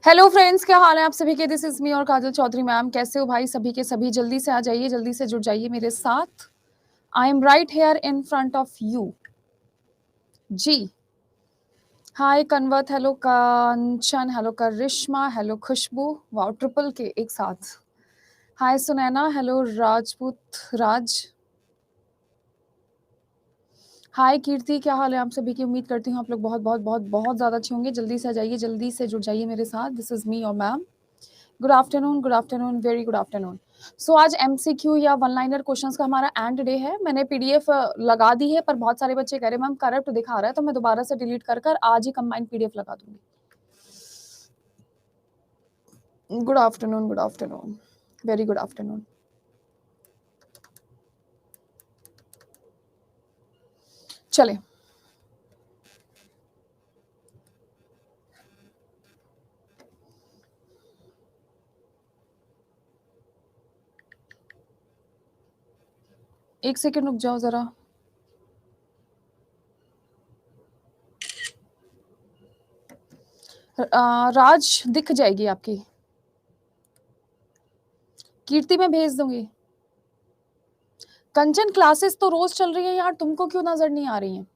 Hello friends, क्या हाल है आप सभी के। दिस इज मी और काजल चौधरी मैम। कैसे हो भाई सभी के सभी। जल्दी से आ जाइए, जल्दी से जुड़ जाइए मेरे साथ। I am right here in front of you जी। हाय कन्वर्ट, hello Kanchan, hello Karishma, hello Khushboo. Wow, triple के एक साथ। Hi Sunaina, hello Rajput Raj. Hi Kirti, क्या हाल है आप सभी की। उम्मीद करती हूँ आप लोग बहुत बहुत बहुत बहुत ज़्यादा अच्छे होंगे। जल्दी से आ जाइए, जल्दी से जुड़ जाइए मेरे साथ। दिस इज मी और ma'am. Good afternoon, very good afternoon. So आज एमसीक्यू या वन लाइनर क्वेश्चंस का हमारा एंड डे है। मैंने पीडीएफ लगा दी है, पर बहुत सारे बच्चे कह रहे हैं मैम करप्ट दिखा रहा है, तो मैं दोबारा से डिलीट कर कर आज ही कंबाइंड पीडीएफ लगा दूंगी। Good afternoon, very good afternoon. चले, एक सेकेंड रुक जाओ जरा। राज दिख जाएगी आपकी। कीर्ति मैं भेज दूंगी। कंचन क्लासेस तो रोज चल रही है यार, तुमको क्यों नजर नहीं आ रही है।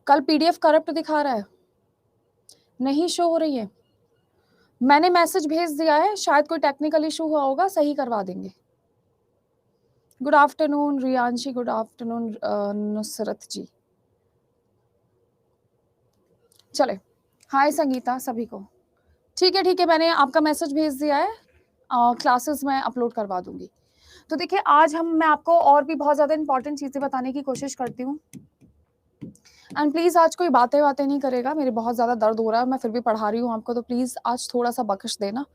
कल पीडीएफ करप्ट दिखा रहा है, नहीं शो हो रही है। मैंने मैसेज भेज दिया है, शायद कोई टेक्निकल इशू हुआ होगा, सही करवा देंगे। Good afternoon Riyanshi, good afternoon Nusrat ji. चले, हाय संगीता सभी को। ठीक है, मैंने आपका मैसेज भेज दिया है। क्लासेस में अपलोड करवा दूंगी। तो देखिए, आज मैं आपको और भी बहुत ज्यादा इंपॉर्टेंट चीजें बताने की कोशिश करती हूँ। एंड प्लीज आज कोई बातें नहीं करेगा। मेरे बहुत ज्यादा दर्द हो रहा है, मैं फिर भी पढ़ा रही हूँ आपको, तो प्लीज आज थोड़ा सा बख्श देना।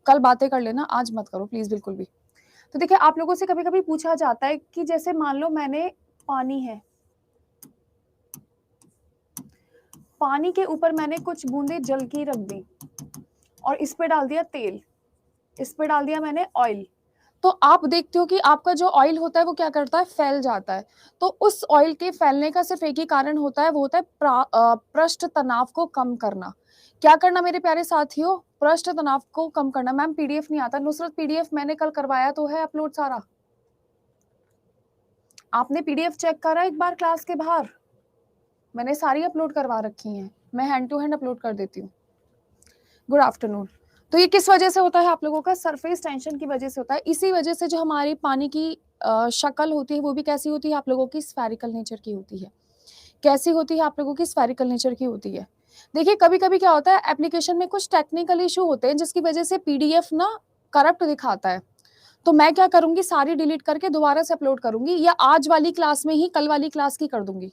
कल बातें कर लेना, आज मत करो प्लीज, बिल्कुल भी। तो देखिए, आप लोगों से कभी कभी पूछा जाता है कि जैसे मान लो मैंने पानी है, पानी के ऊपर मैंने कुछ बूंदे जल की रख दी और इस पे डाल दिया तेल, इस पे डाल दिया मैंने ऑयल। तो आप देखते हो कि आपका जो ऑयल होता है वो क्या करता है, फैल जाता है। तो उस ऑयल के फैलने का सिर्फ एक ही कारण होता है, वो होता है पृष्ठ तनाव को कम करना। क्या करना मेरे प्यारे साथियों, पृष्ठ तनाव को कम करना। मैम पीडीएफ नहीं आता। नुसरत पीडीएफ मैंने कल करवाया तो है अपलोड सारा। आपने पीडीएफ चेक करा एक बार क्लास के बाहर, मैंने सारी अपलोड करवा रखी हैं। मैं हैंड टू हैंड अपलोड कर देती हूँ। Good afternoon. तो ये किस वजह से होता है आप लोगों का, सरफेस टेंशन की वजह से होता है। इसी वजह से जो हमारी पानी की शक्ल होती है वो भी कैसी होती है आप लोगों की, स्फेरिकल नेचर की होती है। कैसी होती है आप लोगों की, स्फेरिकल नेचर की होती है। देखिए कभी कभी क्या होता है, एप्लीकेशन में कुछ टेक्निकल इशू होते हैं जिसकी वजह से पीडीएफ ना करप्ट दिखाता है। तो मैं क्या करूंगी, सारी डिलीट करके दोबारा से अपलोड करूंगी, या आज वाली क्लास में ही कल वाली क्लास की कर दूंगी।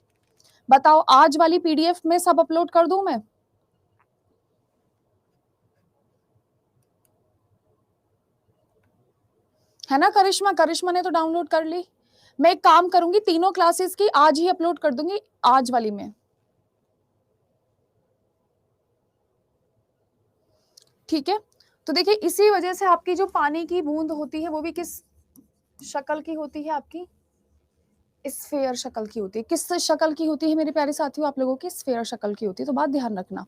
बताओ, आज वाली पीडीएफ में सब अपलोड कर दूं मैं। है ना करिश्मा, करिश्मा ने तो डाउनलोड कर ली। मैं एक काम करूंगी, तीनों क्लासेस की आज ही अपलोड कर दूंगी, आज वाली में। ठीक है। तो देखिए, इसी वजह से आपकी जो पानी की बूंद होती है वो भी किस शक्ल की होती है आपकी, स्फेयर शक्ल की होती है। किस शक्ल की होती है मेरे प्यारे साथियों, आप लोगों की स्फेयर शक्ल की होती है। तो बात ध्यान रखना।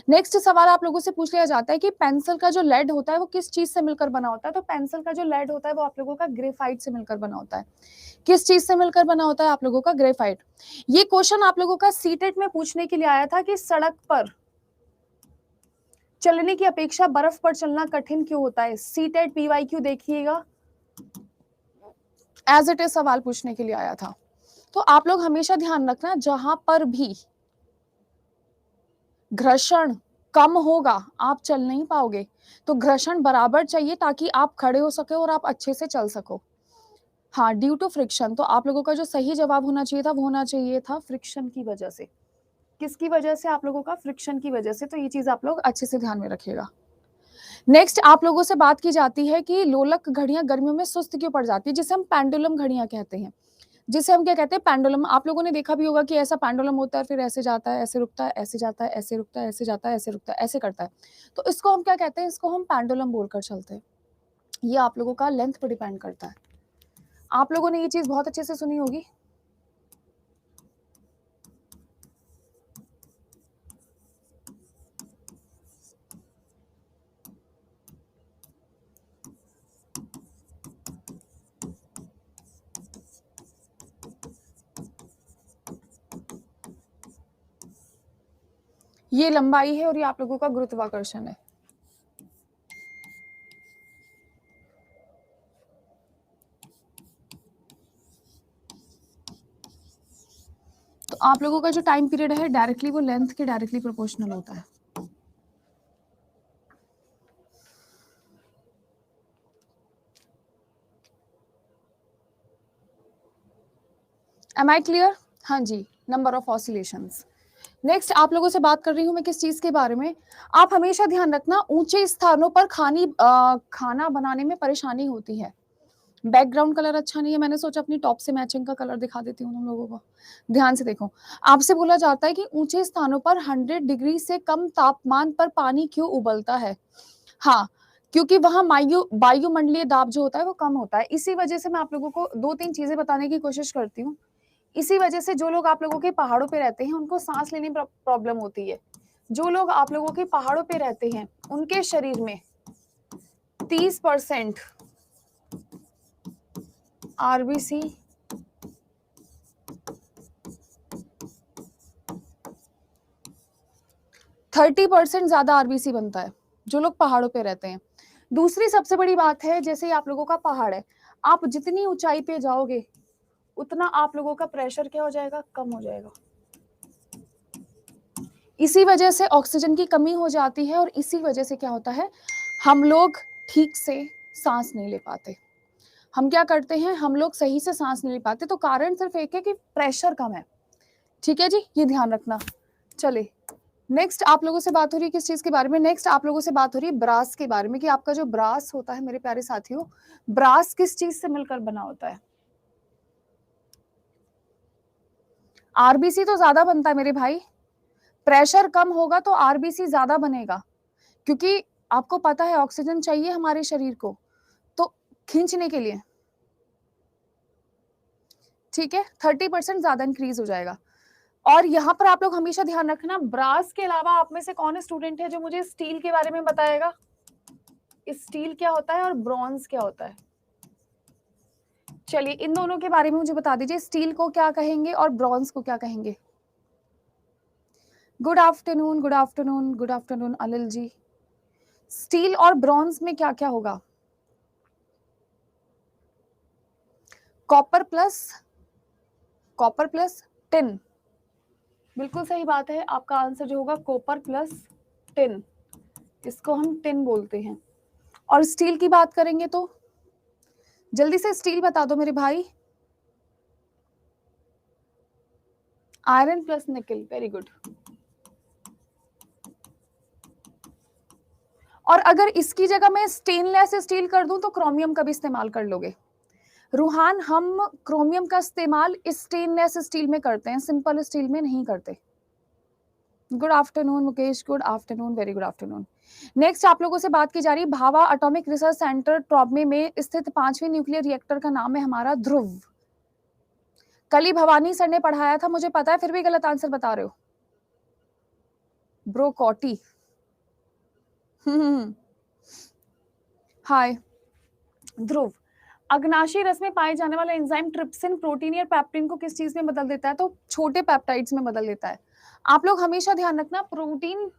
नेक्स्ट सवाल आप लोगों से पूछ लिया जाता है कि पेंसिल का जो लेड होता है वो किस चीज से मिलकर बना होता है। तो पेंसिल का जो लेड होता है वो आप लोगों का ग्रेफाइट से मिलकर बना होता है। किस चीज से मिलकर बना होता है आप लोगों का, ग्रेफाइट। ये क्वेश्चन आप लोगों का सीटेट में पूछने के लिए आया था कि सड़क पर चलने की अपेक्षा बर्फ पर चलना कठिन क्यों होता है। सीटेट पीवाईक्यू देखिएगा, एज इट इज सवाल पूछने के लिए आया था। तो आप लोग हमेशा ध्यान रखना, जहां पर भी घर्षण कम होगा आप चल नहीं पाओगे। तो घर्षण बराबर चाहिए ताकि आप खड़े हो सके और आप अच्छे से चल सको। हाँ, ड्यू टू फ्रिक्शन। तो आप लोगों का जो सही जवाब होना चाहिए था वो होना चाहिए था फ्रिक्शन की वजह से। किसकी वजह से आप लोगों का, फ्रिक्शन की वजह से। तो ये चीज आप लोग अच्छे से ध्यान में रखिएगा। नेक्स्ट आप लोगों से बात की जाती है कि लोलक घड़ियां गर्मियों में सुस्त क्यों पड़ जाती है, जिसे हम पेंडुलम घड़ियां कहते हैं। जिसे हम क्या कहते हैं, पेंडुलम। आप लोगों ने देखा भी होगा कि ऐसा पेंडुलम होता है, फिर ऐसे जाता है, ऐसे रुकता है, ऐसे जाता है, ऐसे रुकता है, ऐसे जाता है, ऐसे रुकता है, ऐसे करता है। तो इसको हम क्या कहते हैं, इसको हम पेंडुलम बोलकर चलते हैं। ये आप लोगों का लेंथ पर डिपेंड करता है। आप लोगों ने ये चीज बहुत अच्छे से सुनी होगी। ये लंबाई है और ये आप लोगों का गुरुत्वाकर्षण है। तो आप लोगों का जो टाइम पीरियड है डायरेक्टली वो लेंथ के डायरेक्टली प्रोपोर्शनल होता है। Am I clear? हाँ जी, नंबर ऑफ ऑसिलेशंस। नेक्स्ट आप लोगों से बात कर रही हूँ मैं किस चीज के बारे में। आप हमेशा ध्यान रखना, ऊंचे स्थानों पर खाना बनाने में परेशानी होती है। बैकग्राउंड कलर अच्छा नहीं है, मैंने सोचा अपनी टॉप से मैचिंग का कलर दिखा देती हूँ तुम लोगों को। ध्यान से देखो, आपसे बोला जाता है कि ऊंचे स्थानों पर 100 डिग्री से कम तापमान पर पानी क्यों उबलता है। हाँ, क्योंकि वहां वायुमंडलीय दाब जो होता है वो कम होता है। इसी वजह से मैं आप लोगों को 2-3 चीजें बताने की कोशिश करती हूँ। इसी वजह से जो लोग आप लोगों के पहाड़ों पे रहते हैं उनको सांस लेने में प्रॉब्लम होती है। जो लोग आप लोगों के पहाड़ों पे रहते हैं उनके शरीर में 30% आरबीसी, 30% ज्यादा आरबीसी बनता है जो लोग पहाड़ों पे रहते हैं। दूसरी सबसे बड़ी बात है, जैसे आप लोगों का पहाड़ है, आप जितनी ऊंचाई पे जाओगे उतना आप लोगों का प्रेशर क्या हो जाएगा, कम हो जाएगा। इसी वजह से ऑक्सीजन की कमी हो जाती है और इसी वजह से क्या होता है, हम लोग ठीक से सांस नहीं ले पाते। हम क्या करते हैं, हम लोग सही से सांस नहीं ले पाते, तो कारण सिर्फ एक है कि प्रेशर कम है। ठीक है जी, ये ध्यान रखना। चले नेक्स्ट आप लोगों से बात हो रही है किस चीज के बारे में। नेक्स्ट आप लोगों से बात हो रही है ब्रास के बारे में, कि आपका जो ब्रास होता है मेरे प्यारे साथियों, ब्रास किस चीज से मिलकर बना होता है। आरबीसी तो ज्यादा बनता है मेरे भाई, प्रेशर कम होगा तो आरबीसी ज्यादा बनेगा, क्योंकि आपको पता है ऑक्सीजन चाहिए हमारे शरीर को तो खींचने के लिए। ठीक है, 30% ज्यादा इंक्रीज हो जाएगा। और यहाँ पर आप लोग हमेशा ध्यान रखना, ब्रास के अलावा आप में से कौन स्टूडेंट है जो मुझे स्टील के बारे में बताएगा, स्टील क्या होता है और ब्रॉन्ज क्या होता है। चलिए इन दोनों के बारे में मुझे बता दीजिए, स्टील को क्या कहेंगे और ब्रॉन्ज को क्या कहेंगे। Good afternoon, good afternoon, good afternoon Anil ji. Steel और ब्रॉन्ज में क्या क्या होगा। कॉपर प्लस टिन, बिल्कुल सही बात है। आपका आंसर जो होगा कॉपर प्लस टिन, इसको हम टिन बोलते हैं। और स्टील की बात करेंगे तो जल्दी से स्टील बता दो मेरे भाई। आयरन प्लस निकल, वेरी गुड। और अगर इसकी जगह मैं स्टेनलेस स्टील कर दूं तो क्रोमियम का भी इस्तेमाल कर लोगे। रूहान, हम क्रोमियम का इस्तेमाल स्टेनलेस स्टील में करते हैं, सिंपल स्टील में नहीं करते। Good afternoon Mukesh, good afternoon, very good afternoon. Next आप लोगों से बात की जा रही है भाभा एटॉमिक रिसर्च सेंटर ट्रॉबमे में स्थित 5वें न्यूक्लियर रिएक्टर का नाम है हमारा ध्रुव। कल ही भवानी सर ने पढ़ाया था, मुझे पता है, फिर भी गलत आंसर बता रहे हो। ब्रोकॉटी। हाय ध्रुव, अग्नाशी रस में पाए जाने वाला एंजाइम ट्रिप्सिन प्रोटीन या पैप्टिन को किस चीज में बदल देता है, तो छोटे पेप्टाइड्स में बदल देता है। आप लोग हमेशा ध्यान रखना, प्रोटीन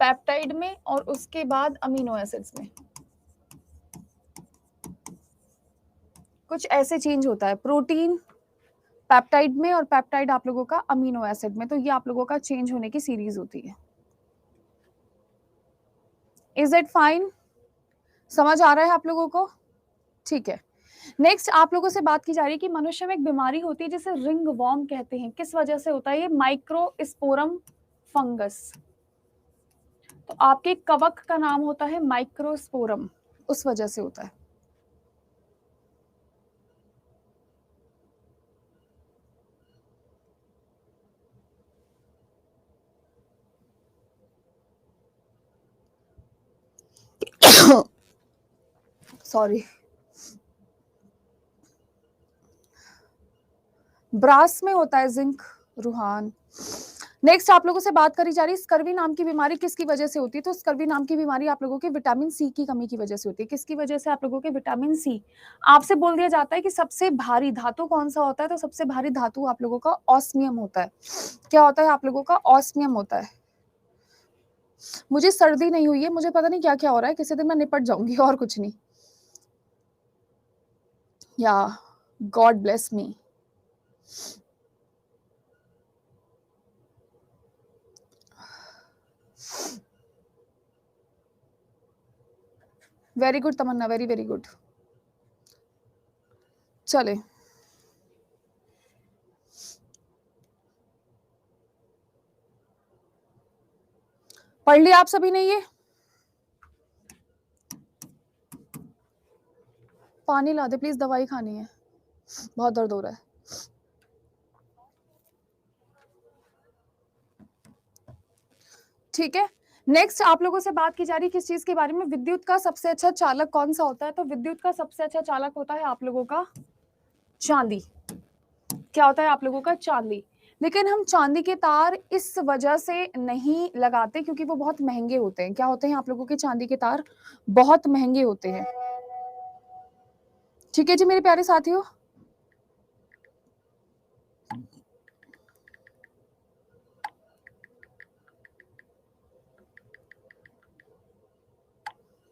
पेप्टाइड में और उसके बाद अमीनो एसिड्स में कुछ ऐसे चेंज होता है, प्रोटीन पेप्टाइड में और पेप्टाइड आप लोगों का अमीनो एसिड में, तो ये आप लोगों का चेंज होने की सीरीज होती है। इज इट फाइन, समझ आ रहा है आप लोगों को। ठीक है, नेक्स्ट आप लोगों से बात की जा रही है कि मनुष्य में एक बीमारी होती है जिसे रिंग वॉर्म कहते हैं, किस वजह से होता है ये, माइक्रोस्पोरम फंगस। तो आपके कवक का नाम होता है माइक्रोस्पोरम, उस वजह से होता है। सॉरी। ब्रास में होता है जिंक, रूहान। नेक्स्ट आप लोगों से बात करी जा रही है स्कर्वी नाम की बीमारी किसकी वजह से होती है। तो स्कर्वी नाम की बीमारी आप लोगों के विटामिन सी की कमी की वजह से होती है। किसकी वजह से? आप लोगों के विटामिन सी। आपसे बोल दिया जाता है कि सबसे भारी धातु कौन सा होता है, तो सबसे भारी धातु आप लोगों का ऑस्मियम होता है। क्या होता है? आप लोगों का ऑस्मियम होता है। मुझे सर्दी नहीं हुई है, मुझे पता नहीं क्या क्या हो रहा है, किसी दिन मैं निपट जाऊंगी और कुछ नहीं। या God bless me. Very good Tamanna, very very good. चले, पढ़ लिया आप सभी ने? ये पानी ला दे प्लीज, दवाई खानी है, बहुत दर्द हो रहा है। ठीक है, नेक्स्ट आप लोगों से बात की जा रही है किस चीज के बारे में? विद्युत का सबसे अच्छा चालक कौन सा होता है? तो विद्युत का सबसे अच्छा चालक होता है आप लोगों का चांदी। क्या होता है? आप लोगों का चांदी। लेकिन हम चांदी के तार इस वजह से नहीं लगाते क्योंकि वो बहुत महंगे होते हैं। क्या होते हैं? आप लोगों के चांदी के तार बहुत महंगे होते हैं। ठीक है जी मेरे प्यारे साथियों,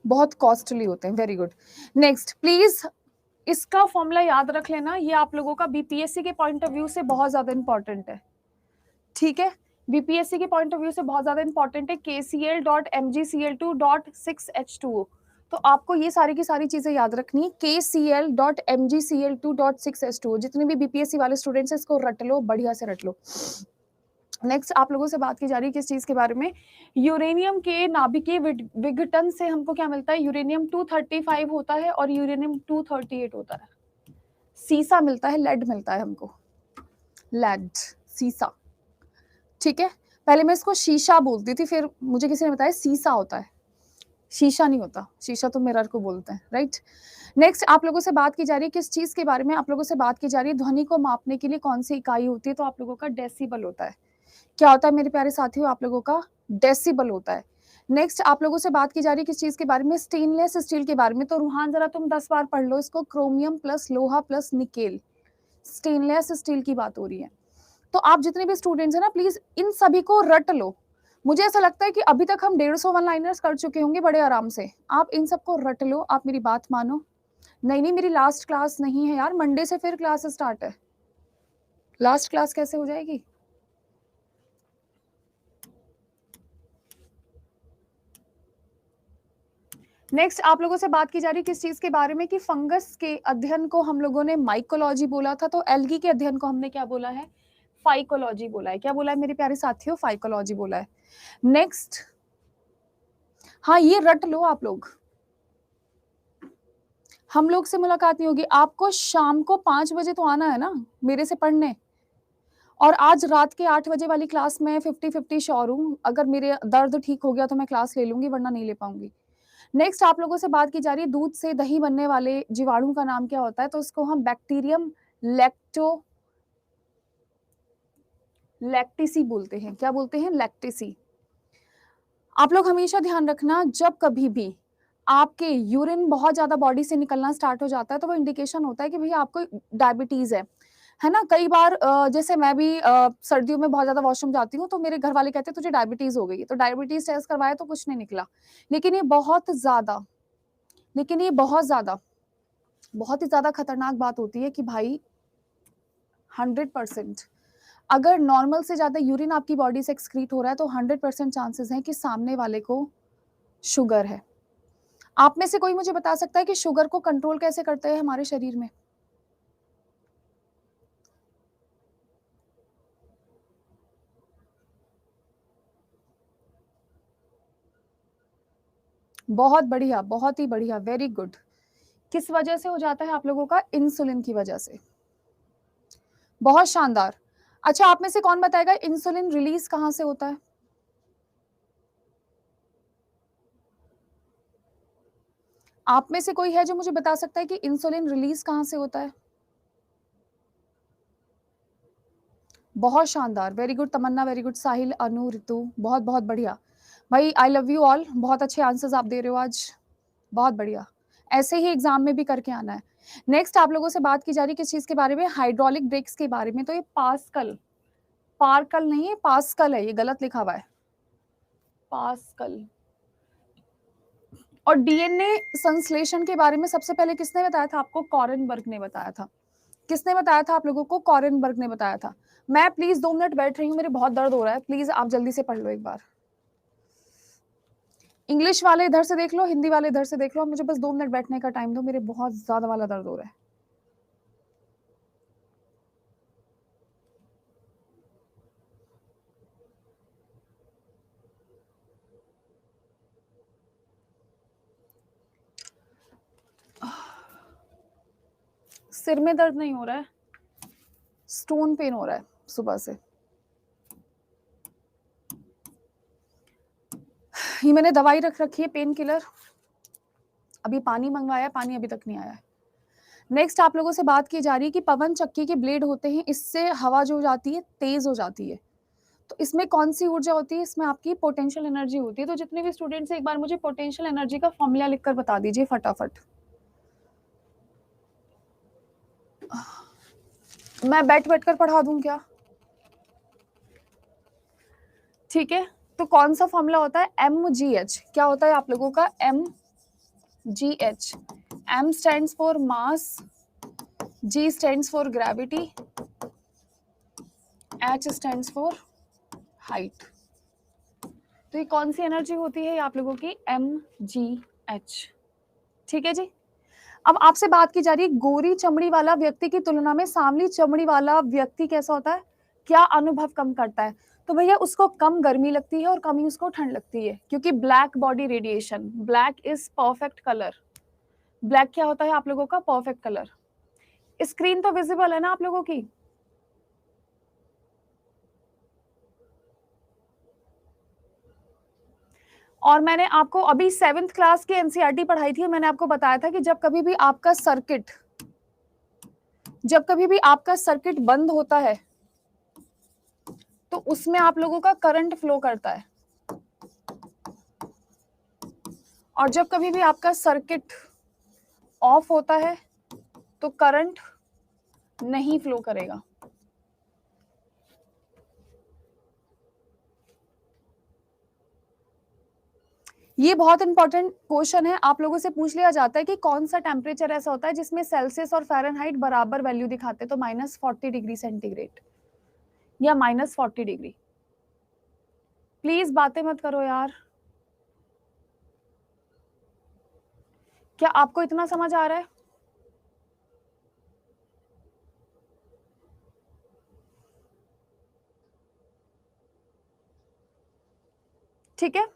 बहुत कॉस्टली होते हैं। Very good. नेक्स्ट प्लीज इसका फॉर्मूला याद रख लेना, ये आप लोगों का बीपीएससी के पॉइंट ऑफ व्यू से बहुत ज्यादा इंपॉर्टेंट है। ठीक है, बीपीएससी के पॉइंट ऑफ व्यू से बहुत ज्यादा इंपॉर्टेंट है। KCl.Mgcl2.6H2O। तो आपको ये सारी की सारी चीजें याद रखनी है। KCl.Mgcl2.6H2O। जितने भी बीपीएससी वाले स्टूडेंट्स हैं इसको रट लो, बढ़िया से रट लो। नेक्स्ट आप लोगों से बात की जा रही है किस चीज के बारे में? यूरेनियम के नाभिकीय विघटन से हमको क्या मिलता है? यूरेनियम 235 होता है और यूरेनियम 238 होता है। सीसा मिलता है, लेड मिलता है हमको, लेड, सीसा। ठीक है, पहले मैं इसको शीशा बोलती थी, फिर मुझे किसी ने बताया सीसा होता है, शीशा नहीं होता। शीशा तो मिरर को बोलते हैं, राइट। नेक्स्ट आप लोगों से बात की जा रही है किस चीज के बारे में? आप लोगों से बात की जा रही है ध्वनि को मापने के लिए कौन सी इकाई होती है? तो आप लोगों का डेसिबल होता है। क्या होता है मेरे प्यारे साथियों? आप लोगों का डेसिबल होता है। नेक्स्ट आप लोगों से बात की जा रही है किस चीज के बारे में? स्टेनलेस स्टील के बारे में। तो रूहान जरा तुम 10 बार पढ़ लो इसको, क्रोमियम प्लस लोहा प्लस निकेल, स्टेनलेस स्टील की बात हो रही है। तो आप जितने भी स्टूडेंट्स हैं ना, प्लीज इन सभी को रट लो। मुझे ऐसा लगता है कि अभी तक हम 150 वन लाइनर्स कर चुके होंगे बड़े आराम से। आप इन सबको रट लो, आप मेरी बात मानो। नहीं नहीं, मेरी लास्ट क्लास नहीं है यार, मंडे से फिर क्लास स्टार्ट है। लास्ट क्लास कैसे हो जाएगी? नेक्स्ट आप लोगों से बात की जा रही है किस चीज के बारे में? कि फंगस के अध्ययन को हम लोगों ने माइकोलॉजी बोला था, तो एल्गी के अध्ययन को हमने क्या बोला है? फाइकोलॉजी बोला है। क्या बोला है मेरे प्यारे साथियों? फाइकोलॉजी बोला है। नेक्स्ट, हाँ ये रट लो आप लोग। हम लोग से मुलाकात नहीं होगी, आपको शाम को 5 बजे तो आना है ना मेरे से पढ़ने। और आज रात के 8 बजे वाली क्लास में 50-50 श्योर हूँ, अगर मेरे दर्द ठीक हो गया तो मैं क्लास ले लूंगी, वरना नहीं ले पाऊंगी। नेक्स्ट आप लोगों से बात की जा रही है दूध से दही बनने वाले जीवाणु का नाम क्या होता है? तो उसको हम बैक्टीरियम लैक्टिसी बोलते हैं। क्या बोलते हैं? लैक्टिसी। आप लोग हमेशा ध्यान रखना, जब कभी भी आपके यूरिन बहुत ज्यादा बॉडी से निकलना स्टार्ट हो जाता है तो वो इंडिकेशन होता है कि भैया आपको डायबिटीज है ना। कई बार जैसे मैं भी सर्दियों में बहुत ज्यादा वॉशरूम जाती हूँ तो मेरे घर वाले कहते हैं तुझे डायबिटीज हो गई है। तो डायबिटीज टेस्ट करवाया तो कुछ नहीं निकला। लेकिन ये बहुत ज्यादा लेकिन ये बहुत ही ज्यादा खतरनाक बात होती है कि भाई 100% अगर नॉर्मल से ज्यादा यूरिन आपकी बॉडी से एक्सक्रीट हो रहा है तो 100% चांसेस हैं कि सामने वाले को शुगर है। आप में से कोई मुझे बता सकता है कि शुगर को कंट्रोल कैसे करते हैं हमारे शरीर में? बहुत बढ़िया, बहुत ही बढ़िया, वेरी गुड। किस वजह से हो जाता है आप लोगों का? इंसुलिन की वजह से। बहुत शानदार। अच्छा, आप में से कौन बताएगा इंसुलिन रिलीज कहां से होता है? आप में से कोई है जो मुझे बता सकता है कि इंसुलिन रिलीज कहां से होता है? बहुत शानदार, very good Tamanna, very good साहिल, अनु, ऋतु, बहुत बहुत बढ़िया भाई। आई लव यू ऑल, बहुत अच्छे आंसर्स आप दे रहे हो आज, बहुत बढ़िया। ऐसे ही एग्जाम में भी करके आना है। नेक्स्ट आप लोगों से बात की जा रही है किस चीज के बारे में, हाइड्रोलिक ब्रेक्स के बारे में। तो ये पास्कल, पार्कल नहीं है, पास्कल है, ये गलत लिखा हुआ है, पास्कल। और डीएनए संश्लेषण के बारे में सबसे पहले किसने बताया था आपको? कॉरेनबर्ग ने बताया था। किसने बताया था आप लोगों को? कॉरेनबर्ग ने बताया था। मैं प्लीज 2 मिनट बैठ रही हूँ, मेरे बहुत दर्द हो रहा है, प्लीज आप जल्दी से पढ़ लो एक बार। इंग्लिश वाले इधर से देख लो, हिंदी वाले इधर से देख लो, मुझे बस 2 मिनट बैठने का टाइम दो, मेरे बहुत ज्यादा वाला दर्द हो रहा है। सिर में दर्द नहीं हो रहा है, स्टोन पेन हो रहा है सुबह से। ये मैंने दवाई रख रखी है, पेन किलर। अभी पानी मंगवाया, पानी अभी तक नहीं आया है। नेक्स्ट आप लोगों से बात की जा रही है कि पवन चक्की के ब्लेड होते हैं, इससे हवा जो हो जाती है तेज हो जाती है। तो इसमें कौन सी ऊर्जा होती है? इसमें आपकी पोटेंशियल एनर्जी होती है। तो जितने भी स्टूडेंट्स एक बार मुझे पोटेंशियल एनर्जी का फॉर्मूला लिखकर बता दीजिए फटाफट। मैं बैठ बैठ कर पढ़ा दूं क्या? ठीक है, तो कौन सा फॉर्मूला होता है? mgh। क्या होता है आप लोगों का? mgh। m stands for mass, g stands for gravity, h stands for height. तो ये कौन सी एनर्जी होती है आप लोगों की? mgh। ठीक है जी। अब आपसे बात की जा रही है, गोरी चमड़ी वाला व्यक्ति की तुलना में सांवली चमड़ी वाला व्यक्ति कैसा होता है? क्या अनुभव कम करता है? तो भैया उसको कम गर्मी लगती है और कम ही उसको ठंड लगती है, क्योंकि black body radiation, black is perfect colour. Black क्या होता है आप लोगों का? Perfect colour. स्क्रीन तो विजिबल है ना आप लोगों की? और मैंने आपको अभी 7th क्लास की एनसीईआरटी पढ़ाई थी, मैंने आपको बताया था कि जब कभी भी आपका सर्किट बंद होता है तो उसमें आप लोगों का करंट फ्लो करता है, और जब कभी भी आपका सर्किट ऑफ होता है तो करंट नहीं फ्लो करेगा। ये बहुत इंपॉर्टेंट क्वेश्चन है, आप लोगों से पूछ लिया जाता है कि कौन सा टेम्परेचर ऐसा होता है जिसमें सेल्सियस और फ़ारेनहाइट बराबर वैल्यू दिखाते हैं, तो -40 डिग्री सेंटीग्रेड या -40 डिग्री। प्लीज बातें मत करो यार। क्या आपको इतना समझ आ रहा है? ठीक है।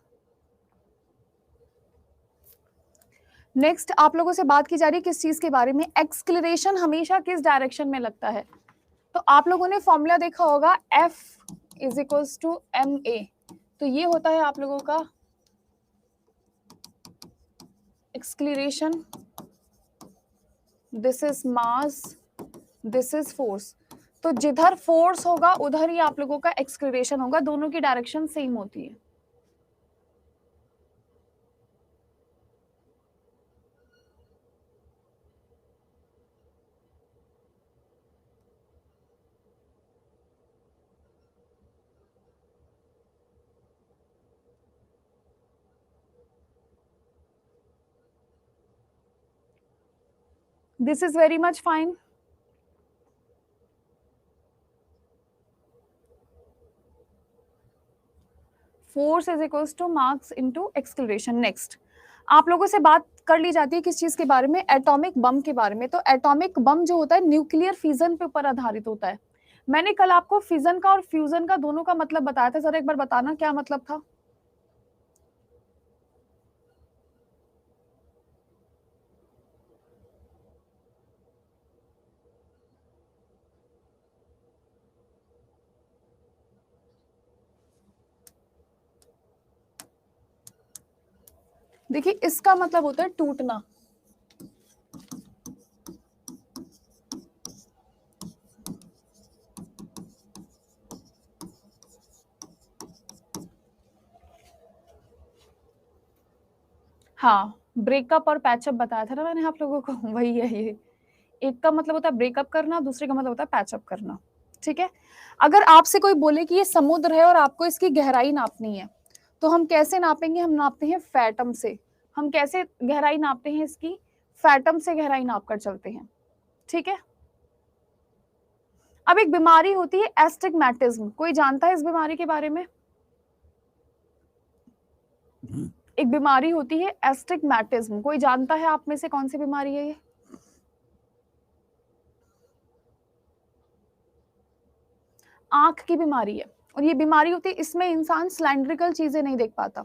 नेक्स्ट आप लोगों से बात की जा रही है किस चीज के बारे में? एक्सक्लरेशन हमेशा किस डायरेक्शन में लगता है? तो आप लोगों ने फॉर्मूला देखा होगा, F is equals to ma। तो ये होता है आप लोगों का acceleration, this is mass, this is force. तो जिधर फोर्स होगा उधर ही आप लोगों का एक्सक्लरेशन होगा, दोनों की डायरेक्शन सेम होती है। This is very much fine. Force is equals to mass into acceleration. Next आप लोगों से बात कर ली जाती है किस चीज के बारे में? एटॉमिक बम के बारे में। तो एटॉमिक बम जो होता है न्यूक्लियर फिजन पे ऊपर आधारित होता है। मैंने कल आपको फिजन का और फ्यूजन का दोनों का मतलब बताया था, जरा एक बार बताना क्या मतलब था? देखिए इसका मतलब होता है टूटना, हाँ, ब्रेकअप और पैचअप बताया था ना मैंने आप लोगों को, वही है ये। एक का मतलब होता है ब्रेकअप करना, दूसरे का मतलब होता है पैचअप करना, ठीक है? अगर आपसे कोई बोले कि ये समुद्र है और आपको इसकी गहराई नापनी है, तो हम कैसे नापेंगे? हम नापते हैं फैटम से। हम कैसे गहराई नापते हैं इसकी? फैटम से गहराई नाप कर चलते हैं, ठीक है? अब एक बीमारी होती है एस्टिग्मैटिज्म, कोई जानता है इस बीमारी के बारे में? एक बीमारी होती है एस्टिग्मैटिज्म, कोई जानता है आप में से कौन सी बीमारी है ये? आंख की बीमारी है, और ये बीमारी होती है, इसमें इंसान सिलेंड्रिकल चीजें नहीं देख पाता।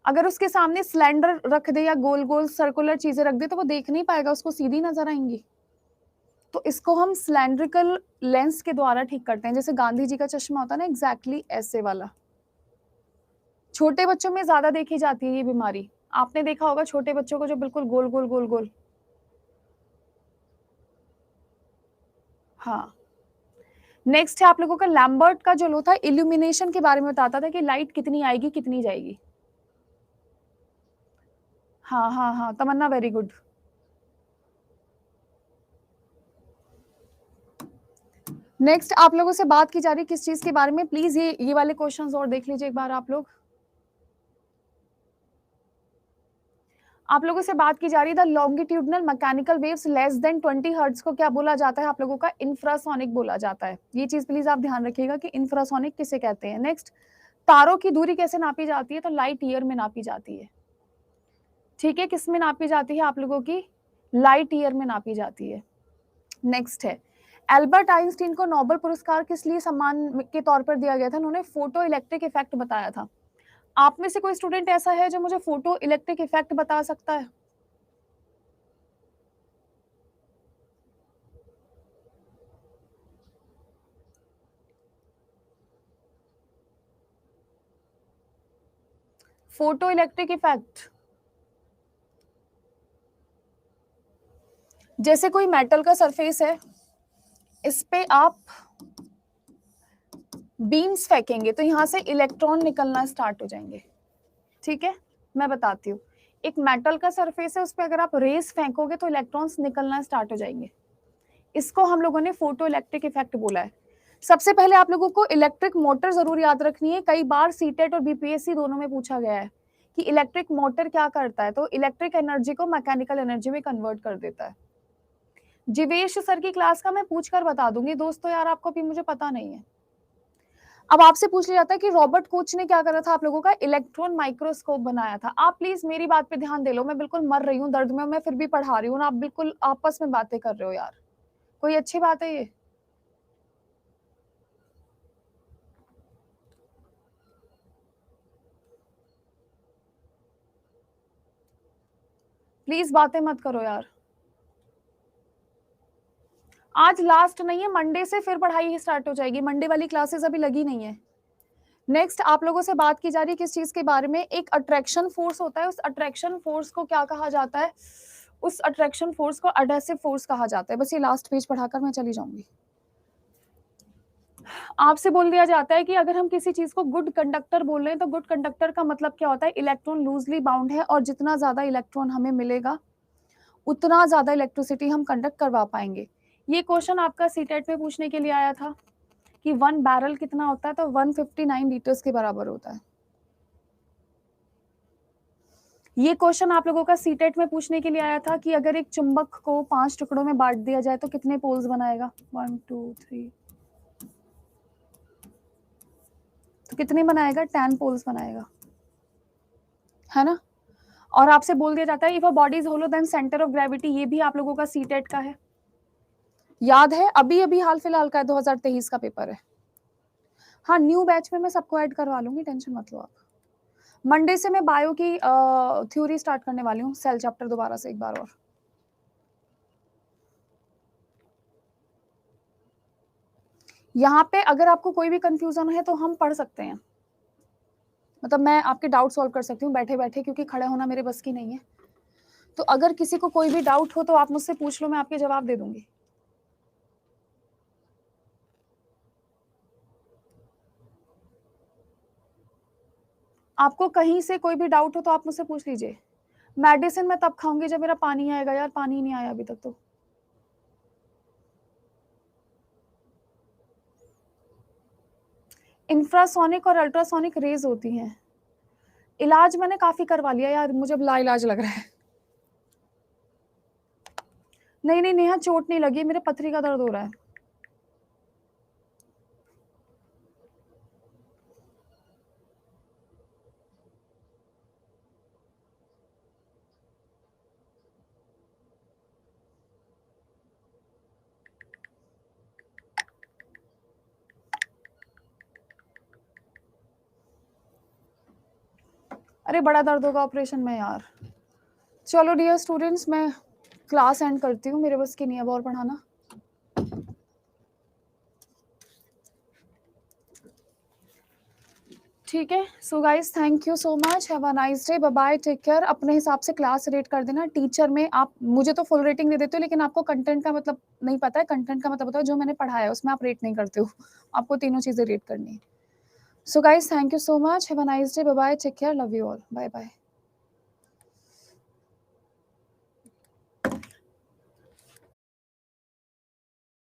अगर उसके सामने सिलेंडर रख दे या गोल गोल सर्कुलर चीजें रख दे तो वो देख नहीं पाएगा, उसको सीधी नजर आएंगी। तो इसको हम सिलेंड्रिकल लेंस के द्वारा ठीक करते हैं, जैसे गांधी जी का चश्मा होता है ना, एग्जैक्टली ऐसे वाला। छोटे बच्चों में ज्यादा देखी जाती है ये बीमारी। आपने देखा होगा छोटे बच्चों को जो बिल्कुल गोल गोल गोल गोल। हाँ, नेक्स्ट है आप लोगों का लैम्बर्ट का जो लो था, इल्यूमिनेशन के बारे में बताता था कि लाइट कितनी आएगी कितनी जाएगी। हाँ हाँ हाँ, तमन्ना वेरी गुड। नेक्स्ट आप लोगों से बात की जा रही है किस चीज के बारे में? प्लीज ये वाले क्वेश्चंस और देख लीजिए एक बार आप लोग। आप लोगों से बात की जा रही है the longitudinal mechanical waves less than 20 hertz को क्या बोला जाता है? आप लोगों का इंफ्रासोनिक बोला जाता है। ये चीज प्लीज आप ध्यान रखिएगा कि इंफ्रासोनिक किसे कहते हैं। नेक्स्ट, तारों की दूरी कैसे नापी जाती है? तो लाइट ईयर में नापी जाती है, ठीक है? किस में नापी जाती है आप लोगों की? लाइट ईयर में नापी जाती है। नेक्स्ट है, एल्बर्ट आइंस्टीन को नोबेल पुरस्कार किस लिए सम्मान के तौर पर दिया गया था? उन्होंने फोटो इलेक्ट्रिक इफेक्ट बताया था। आप में से कोई स्टूडेंट ऐसा है जो मुझे फोटो इलेक्ट्रिक इफेक्ट बता सकता है? फोटो इलेक्ट्रिक इफेक्ट, जैसे कोई मेटल का सरफेस है, इस पे आप बीम्स फेंकेंगे तो यहां से इलेक्ट्रॉन निकलना स्टार्ट हो जाएंगे, ठीक है? मैं बताती हूँ, एक मेटल का सरफेस है, उस पर अगर आप रेस फेंकोगे तो इलेक्ट्रॉन्स निकलना स्टार्ट हो जाएंगे। इसको हम लोगों ने फोटो इलेक्ट्रिक इफेक्ट बोला है। सबसे पहले आप लोगों को इलेक्ट्रिक मोटर जरूर याद रखनी है। कई बार सीटेट और बीपीएससी दोनों में पूछा गया है कि इलेक्ट्रिक मोटर क्या करता है, तो इलेक्ट्रिक एनर्जी को मैकेनिकल एनर्जी में कन्वर्ट कर देता है। जीवेश सर की क्लास का मैं पूछ कर बता दूंगी दोस्तों, यार आपको भी मुझे पता नहीं है। अब आपसे पूछ लिया जाता है कि रॉबर्ट कोच ने क्या करा था? आप लोगों का इलेक्ट्रॉन माइक्रोस्कोप बनाया था। आप प्लीज मेरी बात पे ध्यान दे लो, मैं बिल्कुल मर रही हूँ दर्द में, मैं फिर भी पढ़ा रही हूँ ना, आप बिल्कुल आपस में बातें कर रहे हो यार, कोई अच्छी बात है ये? प्लीज बातें मत करो यार। आज लास्ट नहीं है, मंडे से फिर पढ़ाई स्टार्ट हो जाएगी, मंडे वाली क्लासेस अभी लगी नहीं है। नेक्स्ट आप लोगों से बात की जा रही है किस चीज के बारे में? एक अट्रैक्शन फोर्स होता है, उस अट्रैक्शन फोर्स को क्या कहा जाता है? उस अट्रैक्शन फोर्स को एडहेसिव फोर्स कहा जाता है। बस ये लास्ट पेज पढ़ाकर मैं चली जाऊंगी। आपसे बोल दिया जाता है कि अगर हम किसी चीज को गुड कंडक्टर बोल रहे हैं तो गुड कंडक्टर का मतलब क्या होता है? इलेक्ट्रॉन लूजली बाउंड है और जितना ज्यादा इलेक्ट्रॉन हमें मिलेगा उतना ज्यादा इलेक्ट्रिसिटी हम कंडक्ट करवा पाएंगे। ये क्वेश्चन आपका सीटेट में पूछने के लिए आया था कि 1 बैरल कितना होता है? तो 159 लीटर्स के बराबर होता है। ये क्वेश्चन आप लोगों का सीटेट में पूछने के लिए आया था कि अगर एक चुंबक को 5 टुकड़ों में बांट दिया जाए तो कितने पोल्स बनाएगा? 1 2 3, तो कितने बनाएगा? 10 पोल्स बनाएगा, है ना? और आपसे बोल दिया जाता है if a body is hollow then centre of gravity, ये भी आप लोगों का सीटेट का है, याद है? अभी अभी हाल फिलहाल का 2023 का पेपर है। हाँ, न्यू बैच में मैं सबको ऐड करवा लूंगी, टेंशन मत लो आप। मंडे से मैं बायो की थ्योरी स्टार्ट करने वाली हूँ, सेल चैप्टर दोबारा से एक बार और। यहाँ पे अगर आपको कोई भी कंफ्यूजन है तो हम पढ़ सकते हैं, मतलब मैं आपके डाउट सॉल्व कर सकती हूँ बैठे बैठे, क्योंकि खड़े होना मेरे बस की नहीं है। तो अगर किसी को कोई भी डाउट हो तो आप मुझसे पूछ लो, मैं आपके जवाब दे दूंगी। आपको कहीं से कोई भी डाउट हो तो आप मुझसे पूछ लीजिए। मेडिसिन मैं तब खाऊँगी जब मेरा पानी आएगा यार, पानी नहीं आया अभी तक तो। इंफ्रासोनिक और अल्ट्रासोनिक रेज़ होती हैं। इलाज मैंने काफ़ी करवा लिया यार, मुझे अब लाइलाज लग रहा है। नहीं, नहीं नेहा चोट नहीं लगी, मेरे पथरी का दर्द हो रहा है। अरे बड़ा दर्द होगा ऑपरेशन में यार। चलो डियर स्टूडेंट्स, मैं क्लास एंड करती हूँ, मेरे बस की नहीं है अब और पढ़ाना। ठीक है, so guys thank you so much, have a nice day, bye bye, take care. अपने हिसाब से क्लास रेट कर देना। टीचर में आप मुझे तो फुल रेटिंग दे देते हो, लेकिन आपको कंटेंट का मतलब नहीं पता है। कंटेंट का मतलब होता है जो मैंने पढ़ाया है उसमें आप रेट नहीं करते हो, आपको तीनों चीज़ें रेट करनी है। So guys thank you so much, have a nice day, bye bye, take care, love you all, bye bye.